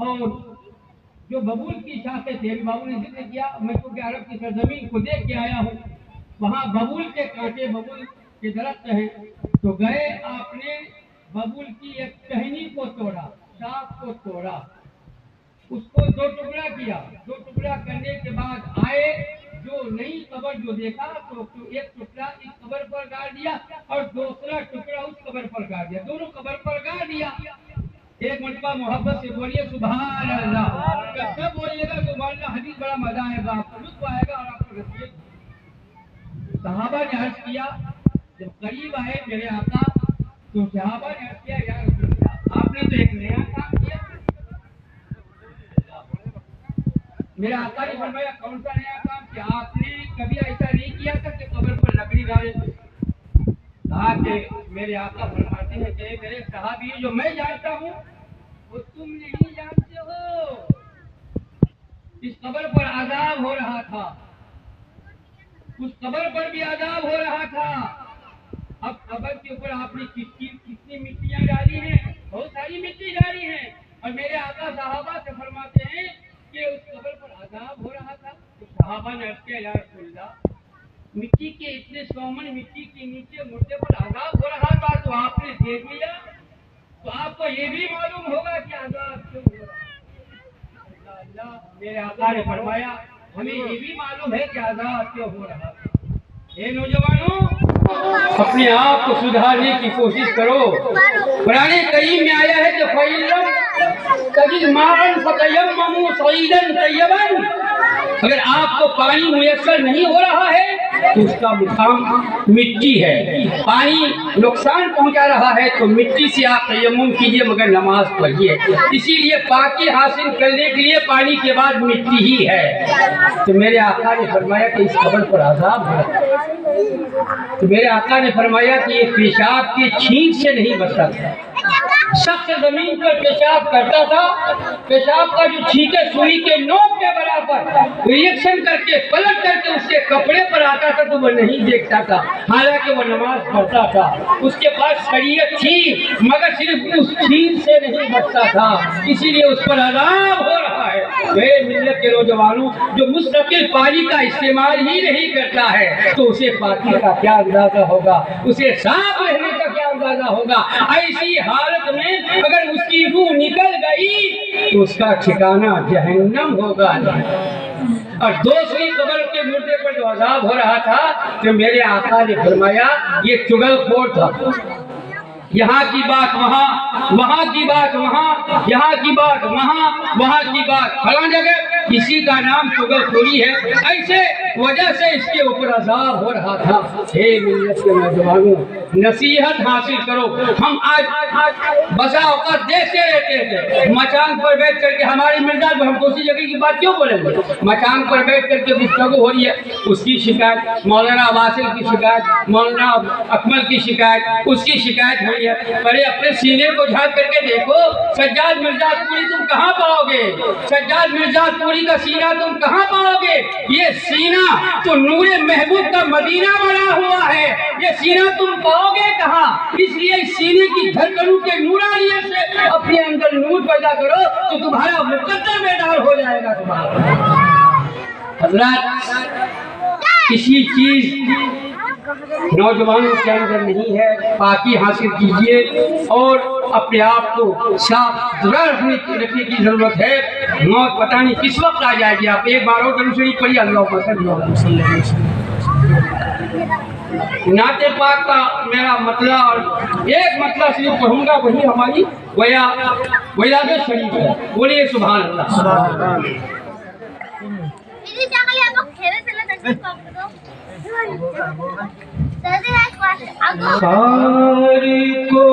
اور جو ببول کی شاخیں تھے، بابو نے ذکر کیا، میں تو عرب کی سرزمین کو دیکھ کے آیا ہوں، وہاں ببول کے کانٹے، ببول کے درخت ہیں، تو گئے آپ نے ببول کی ایک ٹہنی کو توڑا، شاخ کو توڑا، اس کو دو ٹکڑا کیا، دو ٹکڑا کرنے کے بعد آئے، جو نئی قبر جو دیکھا تو ایک ٹکڑا اس قبر پر گاڑ دیا اور دوسرا ٹکڑا اس قبر پر گاڑ دیا، دونوں قبر پر گاڑ دیا۔ ایک مرتبہ محبت سے بولیے سبحان اللہ، جب بولیے گا سبحان اللہ، حدیث بڑا مزہ آئے گا، آپ کو لطف آئے گا اور آپ کو نصیحت۔ صحابہ نے عرض کیا، جب قریب آئے میرے آقا تو صحابہ نے عرض کیا، یا رسول اللہ آپ نے تو ایک نیا کام کیا۔ میرے آقا نے فرمایا کون سا نیا کام کیا؟ آپ نے کبھی ایسا نہیں کیا تھا کہ قبر پر لکڑی ڈالے تھے؟ کہا کہ میرے آقا فرماتے ہیں کہ میرے صحابی جو میں جانتا ہوں وہ تم نہیں جانتے ہو۔ اس قبر پر عذاب ہو رہا تھا، اس قبر پر بھی عذاب ہو رہا تھا۔ اب قبر کے اوپر آپ نے کتنی مٹیاں ڈالی ہیں، بہت ساری مٹی ڈالی ہیں، اور میرے آقا صحابہ سے فرماتے ہیں کہ اس قبر پر عذاب ہو رہا تھا۔ تو صحابہ نے عرض کیا، یا رسول اللہ مٹی کے اتنے سومن مٹی کے نیچے مردے پر عذاب ہو رہا تھا تو آپ نے دیکھ لیا، تو آپ کو یہ بھی معلوم ہوگا کہ عذاب کیوں ہو رہا ہے۔ اللہ میرے آقا نے فرمایا ہمیں یہ بھی معلوم ہے کہ عذاب کیوں ہو رہا ہے۔ اے نوجوانوں، اپنے آپ کو سدھارنے کی کوشش کرو۔ قرآن کریم میں آیا ہے کہ فَإِلَّمْ تَجِدْ مَاءً فَتَيَمَّمُوا صَعِيدًا طَيِّبًا، اگر آپ کو پانی میسر نہیں ہو رہا ہے تو اس کا مقام مٹی ہے، پانی نقصان پہنچا رہا ہے تو مٹی سے آپ تیمم کیجئے مگر نماز پڑھیے۔ اسی لیے پاکی حاصل کرنے کے لیے پانی کے بعد مٹی ہی ہے۔ تو میرے آقا نے فرمایا کہ اس قبر پر عذاب ہے، تو میرے آقا نے فرمایا کہ یہ پیشاب کی چھینک سے نہیں بچتا تھا۔ شخص زمین پر پیشاب کرتا تھا، پیشاب کا جو چھینکے سوئی کے نوک کے برابر ریئیکشن کر کے پلٹ کر کے اس کے کپڑے پر آتا تھا تو وہ نہیں دیکھتا تھا، حالانکہ وہ نماز پڑھتا تھا، اس کے پاس شریعت تھی مگر صرف اس چھینک سے نہیں بچتا تھا، اسی لیے اس پر عذاب ہو رہا ہے۔ میرے ملت کے نوجوانوں، جو مستقل پانی کا استعمال ہی نہیں کرتا ہے تو اسے پاکی کا کیا اندازہ ہوگا، اسے صاف رہنے کا کیا اندازہ ہوگا۔ ایسی حالت میں اگر اس کی روح نکل گئی تو اس کا ٹھکانہ جہنم ہوگا۔ اور دوسری قبر کے مردے پر جو عذاب ہو رہا تھا تو میرے آقا نے فرمایا یہ چغل خور تھا، یہاں کی بات وہاں، وہاں کی بات وہاں، یہاں کی بات وہاں، وہاں کی بات فلاں جگہ، اسی کا نام چغل خوری ہے۔ ایسے وجہ سے اس کے اوپر عذاب ہو رہا تھا۔ اے ملت کے نوجوانوں، نصیحت حاصل کرو۔ ہم آج بسا اوقات دیکھتے رہتے تھے، مچان پر بیٹھ کر کے ہماری مرزا ہم دوسری جگہ کی بات کیوں بولیں گے؟ مچان پر بیٹھ کر کے گفتگو ہو رہی ہے، اس کی شکایت، مولانا واصل کی شکایت، مولانا اکمل کی شکایت، اس کی شکایت ہو رہی ہے۔ پہلے اپنے سینے کو جھانک کر کے دیکھو، سجاد مرزا پوری تم کہاں پاؤ گے؟ سجاد مرزا پوری کا سینہ تم کہاں پاؤ گے؟ یہ سینہ تو نور محبوب کا مدینہ بنا ہوا ہے، یہ سینہ تم پاؤ گے کہاں؟ اس لیے اس سینے کی دھڑکنوں کے نورانیت سے اپنے اندر نور پیدا کرو تو تمہارا مقدر بیدار ہو جائے گا۔ حضرات، کسی چیز نوجوانوں کے اندر نہیں ہے، پاکی حاصل کیجئے اور اپنے آپ کو صاف ستھرا رکھنے کی ضرورت ہے۔ موت پتہ نہیں کس وقت آ جائے گی۔ آپ ایک بار اور درود شریف پڑھیے، اللہم صلی اللہ علیہ وسلم۔ نعت پاک کا میرا مطلع اور ایک مطلع صرف پڑھوں گا، وہی ہماری ولادت شریف ہے۔ بولیے سبحان اللہ۔ ساری کو